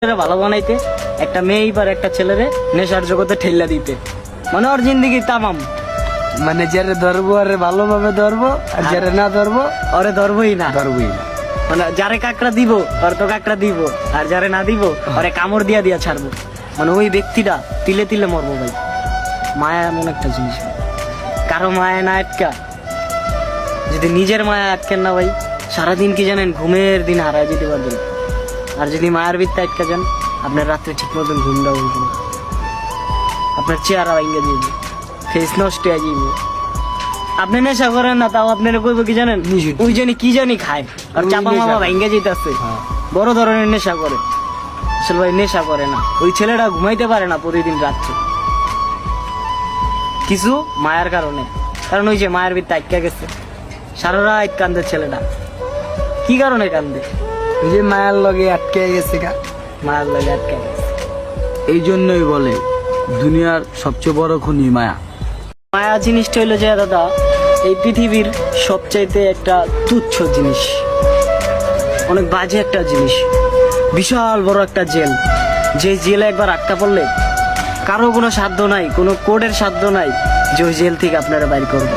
ভালো বানাইতে, একটা মেয়ে আর একটা ছেলেরে নেশার জগতে ঠেল্লা দিতে, মানে ওর জিন্দগি তামাম। মানে যারে ধরবো আরে ভালোভাবে ধরবো, আর যারে না ধরবো ওরে ধরবই না। ধরবোই না। মানে যারে কাকড়া দিব ওর তো কাকড়া দিব, আর যারে না দিব ওরে কামড় দিয়া দিয়া ছাড়বো। মানে ওই ব্যক্তিটা তিলে তিলে মরবো ভাই। মায়া এমন একটা জিনিস, কারো মায়া না আটকা, যদি নিজের মায়া আটকেন না ভাই, সারাদিন কি জানেন ঘুমের দিন হারায় যেতে পারবেন। আর যদি মায়ের ভিত্তে আটকা যান, আপনার রাত্রে ঠিক মতন ঘুমটা উঠবে না, আপনার চেহারা ভাঙ্গে যাবে, ফেস নষ্ট হয়ে যাবে। আপনি নেশা করেন না, তাও আপনারা কইব কি জানেন, ওই জানি কি জানি খায় আর চাপা মামা ভাঙ্গে যেতেছে, বড় ধরনের নেশা করে। আসলে ভাই নেশা করে না, ওই ছেলেটা ঘুমাইতে পারে না প্রতিদিন রাত্রে, কিছু মায়ের কারণে। কারণ ওই যে মায়ের ভিত্তে আটকা গেছে, সারা রাত কান্দে ছেলেটা। কি কারণে কান্দে? ওই যে মায়ার লগে আটকে গেছে গা, মায়ের লাগে আটকা গেছে। এই জন্যই বলে দুনিয়ার সবচেয়ে বড় খুনি মায়া। মায়া জিনিসটা হইলো যে দাদা, এই পৃথিবীর সবচাইতে একটা তুচ্ছ জিনিস, অনেক বাজে একটা জিনিস, বিশাল বড় একটা জেল। যে জেলে একবার আটকা পড়লে কারো কোনো সাধ্য নাই, কোনো কোডের সাধ্য নাই যে ওই জেল থেকে আপনারা বাইর করবে।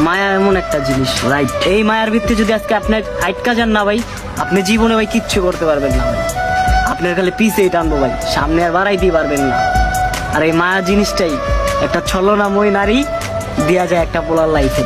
মায়া এমন একটা জিনিস, রাইট? এই মায়ার ভিত্তি যদি আজকে আপনি আটকা যান না ভাই, আপনি জীবনে ভাই কিচ্ছু করতে পারবেন না ভাই। আপনার খালি পিছেই টানবো ভাই, সামনে আর বাড়াইতেই পারবেন না। আর এই মায়া জিনিসটাই একটা ছলনাময় নারী দেয়া যায় একটা পোলার লাইফে।